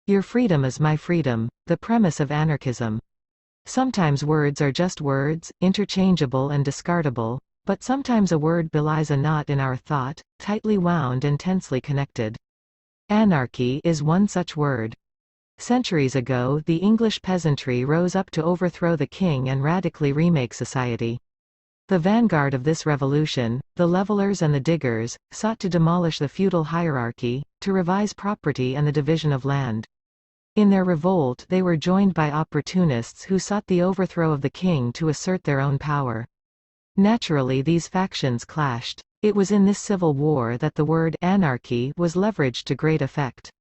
Your freedom is my freedom, the premise of anarchism. Sometimes words are just words, interchangeable and discardable, but sometimes a word belies a knot in our thought, tightly wound and tensely connected. Anarchy is one such word. Centuries ago, the English peasantry rose up to overthrow the king and radically remake society. The vanguard of this revolution, the levelers and the diggers, sought to demolish the feudal hierarchy, to revise property and the division of land. In their revolt they were joined by opportunists who sought the overthrow of the king to assert their own power. Naturally, these factions clashed. It was in this civil war that the word anarchy was leveraged to great effect.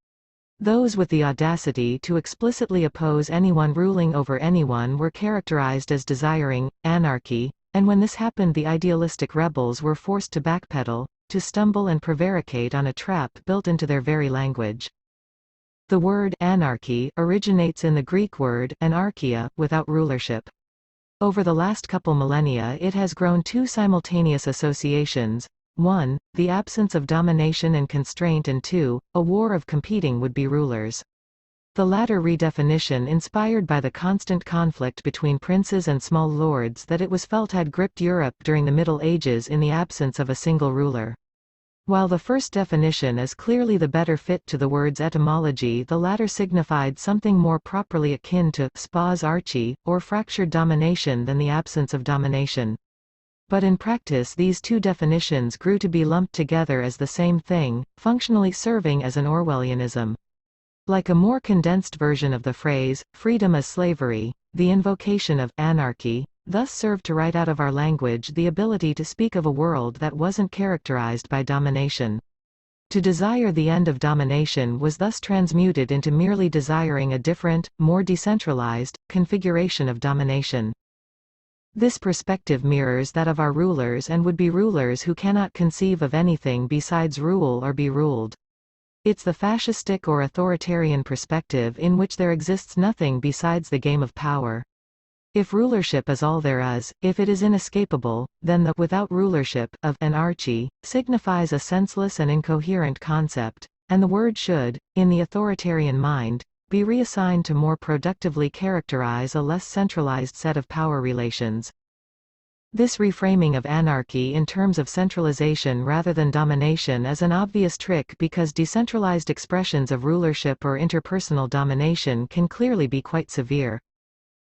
Those with the audacity to explicitly oppose anyone ruling over anyone were characterized as desiring anarchy, and when this happened the idealistic rebels were forced to backpedal, to stumble and prevaricate on a trap built into their very language. The word anarchy originates in the Greek word anarchia, without rulership. Over the last couple millennia it has grown two simultaneous associations: 1, the absence of domination and constraint, and 2, a war of competing would-be rulers. The latter redefinition inspired by the constant conflict between princes and small lords that it was felt had gripped Europe during the Middle Ages in the absence of a single ruler. While the first definition is clearly the better fit to the word's etymology, the latter signified something more properly akin to spas archi, or fractured domination, than the absence of domination. But in practice these two definitions grew to be lumped together as the same thing, functionally serving as an Orwellianism. Like a more condensed version of the phrase, freedom is slavery, the invocation of anarchy thus served to write out of our language the ability to speak of a world that wasn't characterized by domination. To desire the end of domination was thus transmuted into merely desiring a different, more decentralized, configuration of domination. This perspective mirrors that of our rulers and would-be rulers who cannot conceive of anything besides rule or be ruled. It's the fascistic or authoritarian perspective in which there exists nothing besides the game of power. If rulership is all there is, if it is inescapable, then the without rulership of anarchy signifies a senseless and incoherent concept, and the word should, in the authoritarian mind, be reassigned to more productively characterize a less centralized set of power relations. This reframing of anarchy in terms of centralization rather than domination is an obvious trick because decentralized expressions of rulership or interpersonal domination can clearly be quite severe.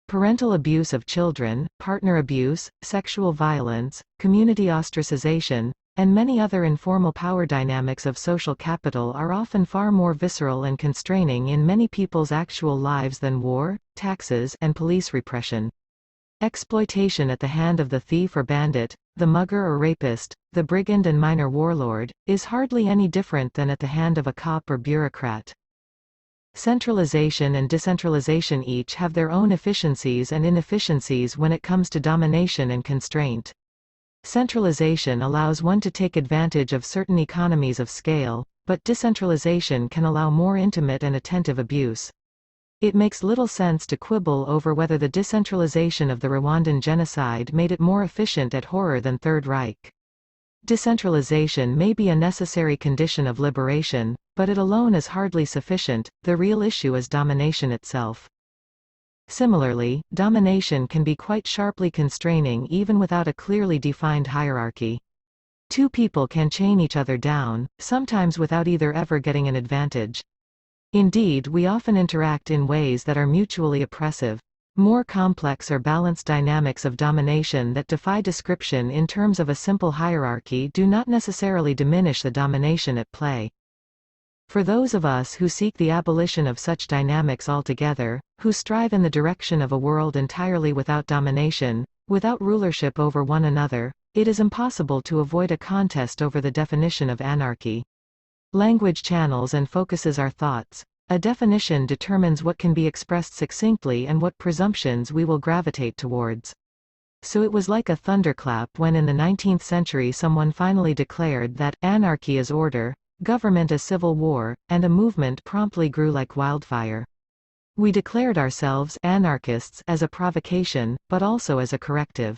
Parental abuse of children, partner abuse, sexual violence, community ostracization, and many other informal power dynamics of social capital are often far more visceral and constraining in many people's actual lives than war, taxes, and police repression. Exploitation at the hand of the thief or bandit, the mugger or rapist, the brigand and minor warlord, is hardly any different than at the hand of a cop or bureaucrat. Centralization and decentralization each have their own efficiencies and inefficiencies when it comes to domination and constraint. Centralization allows one to take advantage of certain economies of scale, but decentralization can allow more intimate and attentive abuse. It makes little sense to quibble over whether the decentralization of the Rwandan genocide made it more efficient at horror than Third Reich. Decentralization may be a necessary condition of liberation, but it alone is hardly sufficient. The real issue is domination itself. Similarly, domination can be quite sharply constraining even without a clearly defined hierarchy. Two people can chain each other down, sometimes without either ever getting an advantage. Indeed, we often interact in ways that are mutually oppressive. More complex or balanced dynamics of domination that defy description in terms of a simple hierarchy do not necessarily diminish the domination at play. For those of us who seek the abolition of such dynamics altogether, who strive in the direction of a world entirely without domination, without rulership over one another, it is impossible to avoid a contest over the definition of anarchy. Language channels and focuses our thoughts. A definition determines what can be expressed succinctly and what presumptions we will gravitate towards. So it was like a thunderclap when in the 19th century someone finally declared that anarchy is order, government is civil war, and a movement promptly grew like wildfire. We declared ourselves anarchists as a provocation, but also as a corrective.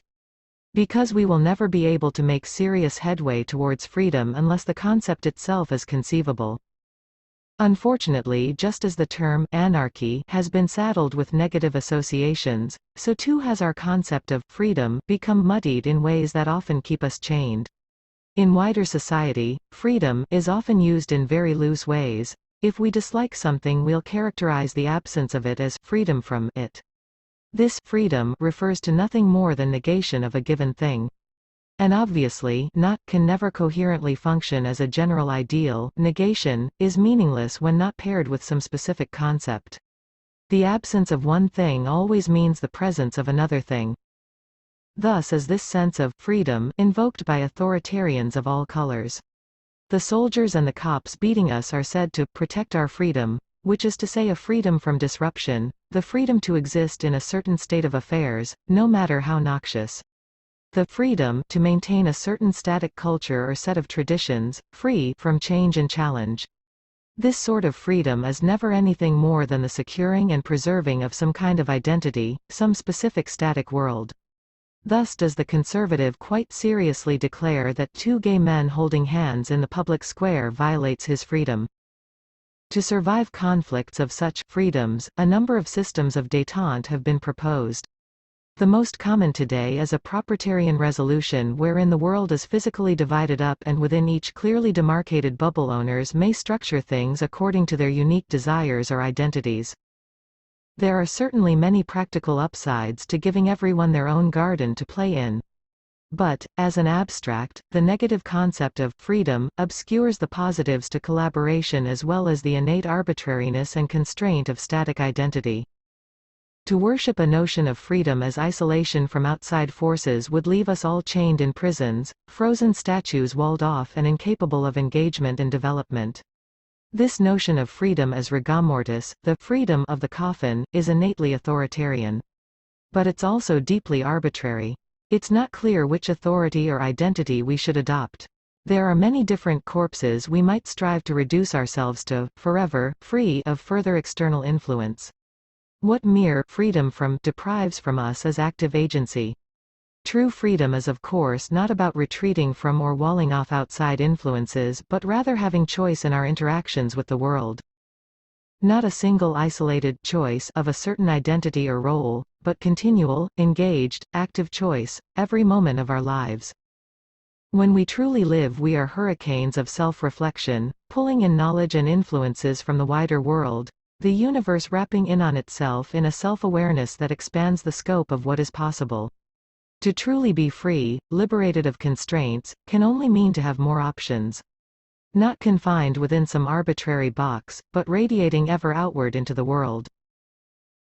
Because we will never be able to make serious headway towards freedom unless the concept itself is conceivable. Unfortunately, just as the term anarchy has been saddled with negative associations, so too has our concept of freedom become muddied in ways that often keep us chained. In wider society, freedom is often used in very loose ways. If we dislike something, we'll characterize the absence of it as freedom from it. This freedom refers to nothing more than negation of a given thing. And obviously, not can never coherently function as a general ideal. Negation is meaningless when not paired with some specific concept. The absence of one thing always means the presence of another thing. Thus is this sense of freedom invoked by authoritarians of all colors. The soldiers and the cops beating us are said to protect our freedom, which is to say a freedom from disruption, the freedom to exist in a certain state of affairs, no matter how noxious. The freedom to maintain a certain static culture or set of traditions, free from change and challenge. This sort of freedom is never anything more than the securing and preserving of some kind of identity, some specific static world. Thus does the conservative quite seriously declare that two gay men holding hands in the public square violates his freedom. To survive conflicts of such freedoms, a number of systems of détente have been proposed. The most common today is a propertarian resolution wherein the world is physically divided up and within each clearly demarcated bubble owners may structure things according to their unique desires or identities. There are certainly many practical upsides to giving everyone their own garden to play in. But, as an abstract, the negative concept of freedom obscures the positives to collaboration as well as the innate arbitrariness and constraint of static identity. To worship a notion of freedom as isolation from outside forces would leave us all chained in prisons, frozen statues walled off and incapable of engagement and development. This notion of freedom as rigor mortis, the freedom of the coffin, is innately authoritarian. But it's also deeply arbitrary. It's not clear which authority or identity we should adopt. There are many different corpses we might strive to reduce ourselves to, forever, free of further external influence. What mere freedom from deprives from us is active agency. True freedom is of course not about retreating from or walling off outside influences but rather having choice in our interactions with the world. Not a single isolated choice of a certain identity or role, but continual, engaged, active choice, every moment of our lives. When we truly live, we are hurricanes of self-reflection, pulling in knowledge and influences from the wider world, the universe wrapping in on itself in a self-awareness that expands the scope of what is possible. To truly be free, liberated of constraints, can only mean to have more options. Not confined within some arbitrary box, but radiating ever outward into the world.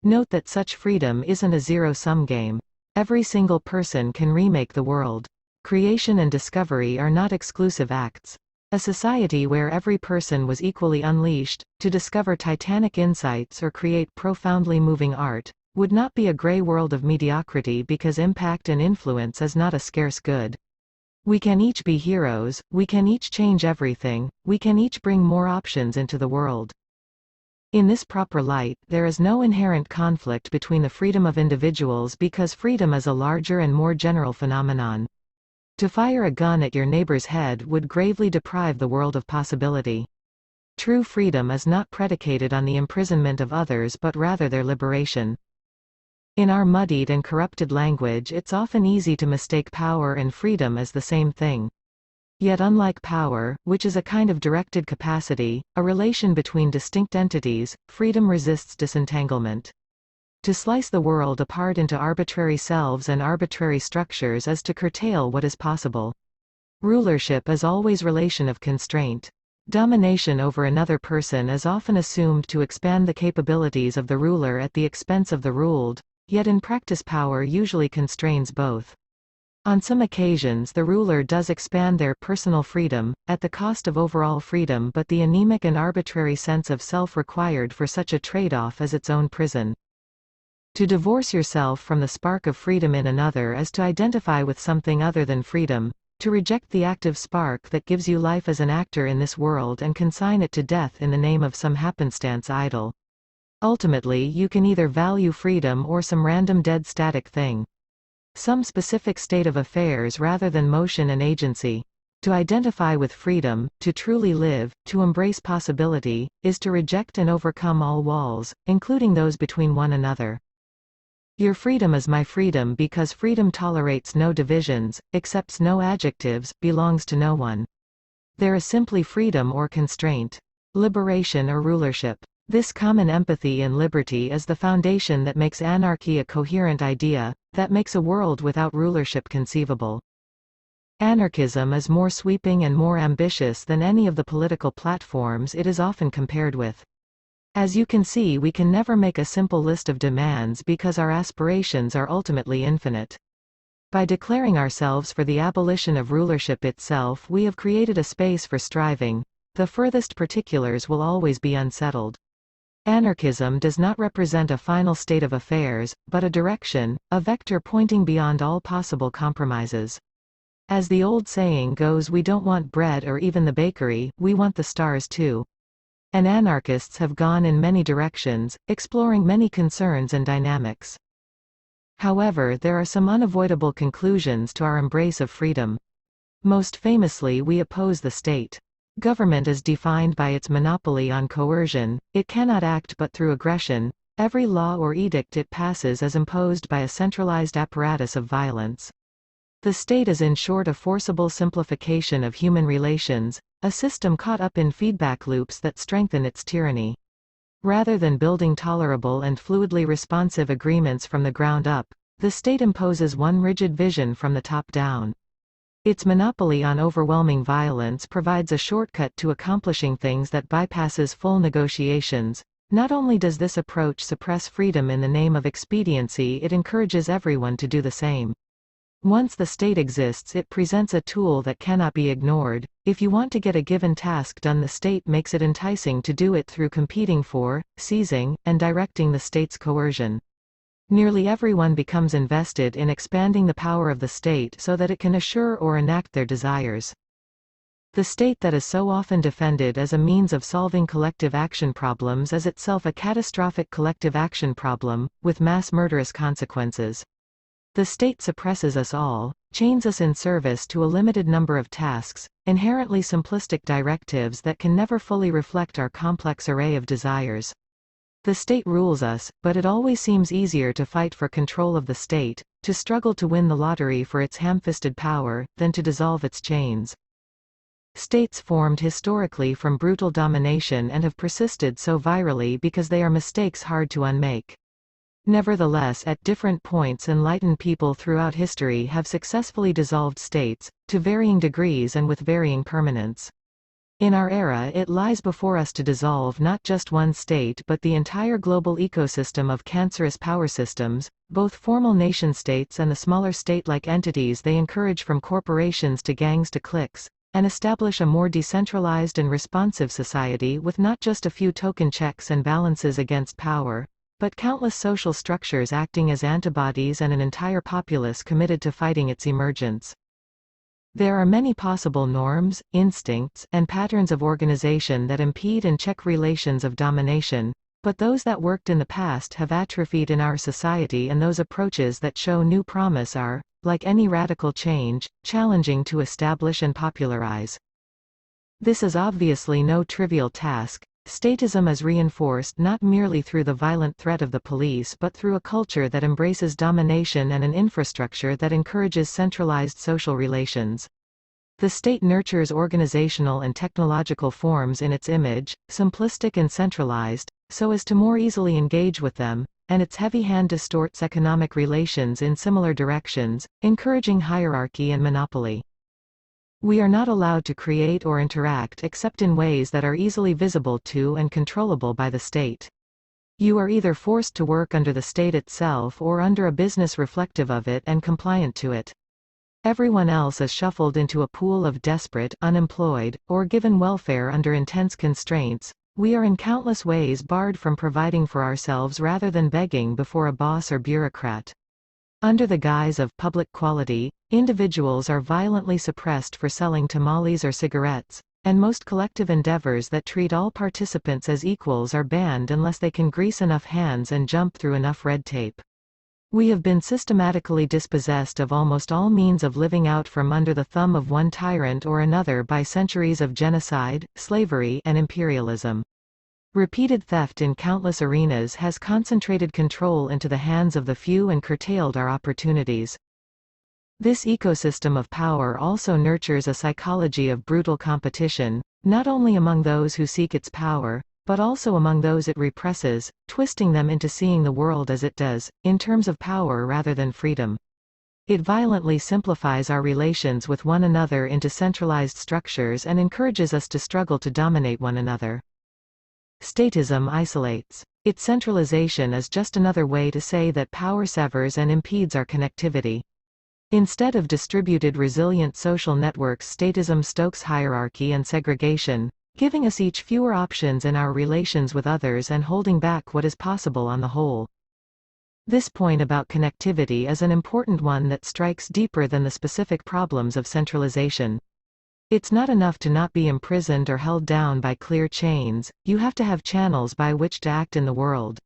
Note that such freedom isn't a zero-sum game. Every single person can remake the world. Creation and discovery are not exclusive acts. A society where every person was equally unleashed, to discover titanic insights or create profoundly moving art, would not be a gray world of mediocrity because impact and influence is not a scarce good. We can each be heroes, we can each change everything, we can each bring more options into the world. In this proper light, there is no inherent conflict between the freedom of individuals because freedom is a larger and more general phenomenon. To fire a gun at your neighbor's head would gravely deprive the world of possibility. True freedom is not predicated on the imprisonment of others but rather their liberation. In our muddied and corrupted language, it's often easy to mistake power and freedom as the same thing. Yet unlike power, which is a kind of directed capacity, a relation between distinct entities, freedom resists disentanglement. To slice the world apart into arbitrary selves and arbitrary structures is to curtail what is possible. Rulership is always relation of constraint. Domination over another person is often assumed to expand the capabilities of the ruler at the expense of the ruled, yet in practice power usually constrains both. On some occasions the ruler does expand their personal freedom, at the cost of overall freedom, but the anemic and arbitrary sense of self required for such a trade-off is its own prison. To divorce yourself from the spark of freedom in another is to identify with something other than freedom, to reject the active spark that gives you life as an actor in this world and consign it to death in the name of some happenstance idol. Ultimately you can either value freedom or some random dead static thing. Some specific state of affairs rather than motion and agency. To identify with freedom, to truly live, to embrace possibility, is to reject and overcome all walls, including those between one another. Your freedom is my freedom because freedom tolerates no divisions, accepts no adjectives, belongs to no one. There is simply freedom or constraint. Liberation or rulership. This common empathy in liberty is the foundation that makes anarchy a coherent idea, that makes a world without rulership conceivable. Anarchism is more sweeping and more ambitious than any of the political platforms it is often compared with. As you can see, we can never make a simple list of demands because our aspirations are ultimately infinite. By declaring ourselves for the abolition of rulership itself, we have created a space for striving. The furthest particulars will always be unsettled. Anarchism does not represent a final state of affairs, but a direction, a vector pointing beyond all possible compromises. As the old saying goes, we don't want bread or even the bakery, we want the stars too. And anarchists have gone in many directions, exploring many concerns and dynamics. However, there are some unavoidable conclusions to our embrace of freedom. Most famously, we oppose the state. Government is defined by its monopoly on coercion, it cannot act but through aggression. Every law or edict it passes is imposed by a centralized apparatus of violence. The state is in short a forcible simplification of human relations, a system caught up in feedback loops that strengthen its tyranny. Rather than building tolerable and fluidly responsive agreements from the ground up, the state imposes one rigid vision from the top down. Its monopoly on overwhelming violence provides a shortcut to accomplishing things that bypasses full negotiations. Not only does this approach suppress freedom in the name of expediency, it encourages everyone to do the same. Once the state exists, it presents a tool that cannot be ignored. If you want to get a given task done, the state makes it enticing to do it through competing for, seizing, and directing the state's coercion. Nearly everyone becomes invested in expanding the power of the state so that it can assure or enact their desires. The state that is so often defended as a means of solving collective action problems is itself a catastrophic collective action problem, with mass murderous consequences. The state suppresses us all, chains us in service to a limited number of tasks, inherently simplistic directives that can never fully reflect our complex array of desires. The state rules us, but it always seems easier to fight for control of the state, to struggle to win the lottery for its ham-fisted power, than to dissolve its chains. States formed historically from brutal domination and have persisted so virally because they are mistakes hard to unmake. Nevertheless, at different points, enlightened people throughout history have successfully dissolved states, to varying degrees and with varying permanence. In our era, it lies before us to dissolve not just one state but the entire global ecosystem of cancerous power systems, both formal nation-states and the smaller state-like entities they encourage, from corporations to gangs to cliques, and establish a more decentralized and responsive society with not just a few token checks and balances against power, but countless social structures acting as antibodies and an entire populace committed to fighting its emergence. There are many possible norms, instincts, and patterns of organization that impede and check relations of domination, but those that worked in the past have atrophied in our society, and those approaches that show new promise are, like any radical change, challenging to establish and popularize. This is obviously no trivial task. Statism is reinforced not merely through the violent threat of the police but through a culture that embraces domination and an infrastructure that encourages centralized social relations. The state nurtures organizational and technological forms in its image, simplistic and centralized, so as to more easily engage with them, and its heavy hand distorts economic relations in similar directions, encouraging hierarchy and monopoly. We are not allowed to create or interact except in ways that are easily visible to and controllable by the state. You are either forced to work under the state itself or under a business reflective of it and compliant to it. Everyone else is shuffled into a pool of desperate, unemployed, or given welfare under intense constraints. We are in countless ways barred from providing for ourselves rather than begging before a boss or bureaucrat. Under the guise of public quality, individuals are violently suppressed for selling tamales or cigarettes, and most collective endeavors that treat all participants as equals are banned unless they can grease enough hands and jump through enough red tape. We have been systematically dispossessed of almost all means of living out from under the thumb of one tyrant or another by centuries of genocide, slavery, and imperialism. Repeated theft in countless arenas has concentrated control into the hands of the few and curtailed our opportunities. This ecosystem of power also nurtures a psychology of brutal competition, not only among those who seek its power, but also among those it represses, twisting them into seeing the world as it does, in terms of power rather than freedom. It violently simplifies our relations with one another into centralized structures and encourages us to struggle to dominate one another. Statism isolates. Its centralization is just another way to say that power severs and impedes our connectivity. Instead of distributed resilient social networks, statism stokes hierarchy and segregation, giving us each fewer options in our relations with others and holding back what is possible on the whole. This point about connectivity is an important one that strikes deeper than the specific problems of centralization. It's not enough to not be imprisoned or held down by clear chains, you have to have channels by which to act in the world.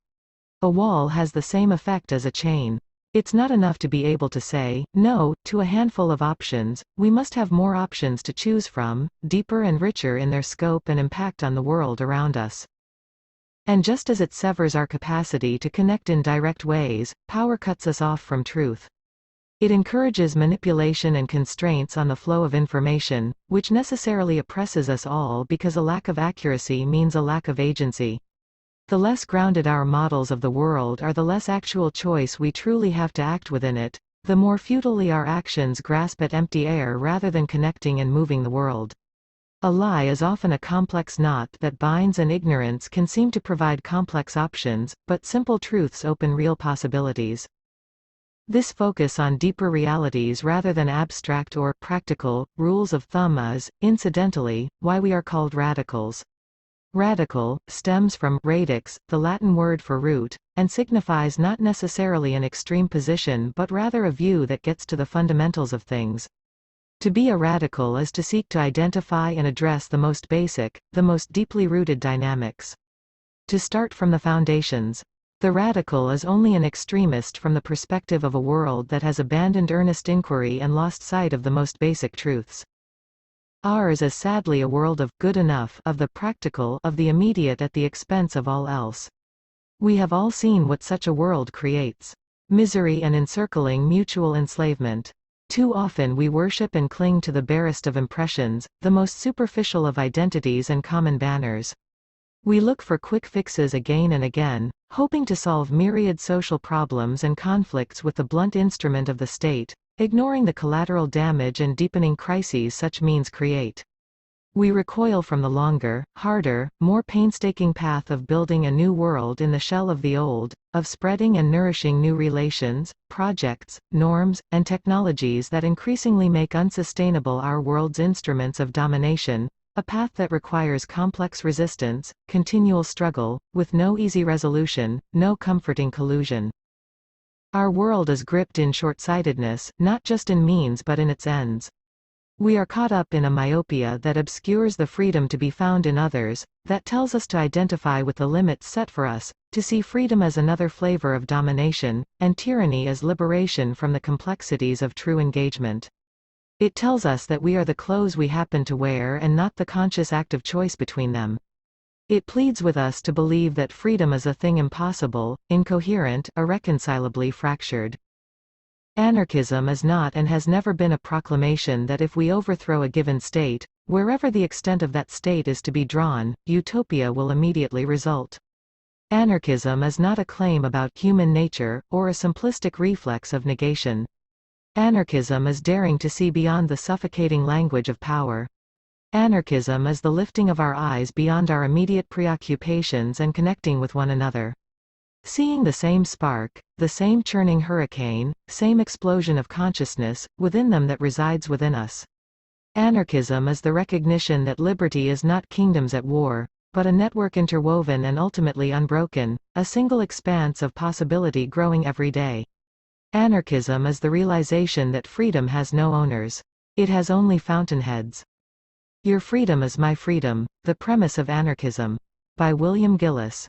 A wall has the same effect as a chain. It's not enough to be able to say no to a handful of options, we must have more options to choose from, deeper and richer in their scope and impact on the world around us. And just as it severs our capacity to connect in direct ways, power cuts us off from truth. It encourages manipulation and constraints on the flow of information, which necessarily oppresses us all because a lack of accuracy means a lack of agency. The less grounded our models of the world are, the less actual choice we truly have to act within it, the more futilely our actions grasp at empty air rather than connecting and moving the world. A lie is often a complex knot that binds, and ignorance can seem to provide complex options, but simple truths open real possibilities. This focus on deeper realities rather than abstract or practical rules of thumb is, incidentally, why we are called radicals. Radical stems from radix, the Latin word for root, and signifies not necessarily an extreme position but rather a view that gets to the fundamentals of things. To be a radical is to seek to identify and address the most basic, the most deeply rooted dynamics. To start from the foundations. The radical is only an extremist from the perspective of a world that has abandoned earnest inquiry and lost sight of the most basic truths. Ours is sadly a world of good enough, of the practical, of the immediate at the expense of all else. We have all seen what such a world creates. Misery and encircling mutual enslavement. Too often we worship and cling to the barest of impressions, the most superficial of identities and common banners. We look for quick fixes again and again, hoping to solve myriad social problems and conflicts with the blunt instrument of the state, ignoring the collateral damage and deepening crises such means create. We recoil from the longer, harder, more painstaking path of building a new world in the shell of the old, of spreading and nourishing new relations, projects, norms, and technologies that increasingly make unsustainable our world's instruments of domination, a path that requires complex resistance, continual struggle, with no easy resolution, no comforting collusion. Our world is gripped in short-sightedness, not just in means but in its ends. We are caught up in a myopia that obscures the freedom to be found in others, that tells us to identify with the limits set for us, to see freedom as another flavor of domination, and tyranny as liberation from the complexities of true engagement. It tells us that we are the clothes we happen to wear and not the conscious active choice between them. It pleads with us to believe that freedom is a thing impossible, incoherent, irreconcilably fractured. Anarchism is not and has never been a proclamation that if we overthrow a given state, wherever the extent of that state is to be drawn, utopia will immediately result. Anarchism is not a claim about human nature, or a simplistic reflex of negation. Anarchism is daring to see beyond the suffocating language of power. Anarchism is the lifting of our eyes beyond our immediate preoccupations and connecting with one another. Seeing the same spark, the same churning hurricane, same explosion of consciousness, within them that resides within us. Anarchism is the recognition that liberty is not kingdoms at war, but a network interwoven and ultimately unbroken, a single expanse of possibility growing every day. Anarchism is the realization that freedom has no owners. It has only fountainheads. Your freedom is my freedom, the premise of anarchism. By William Gillis.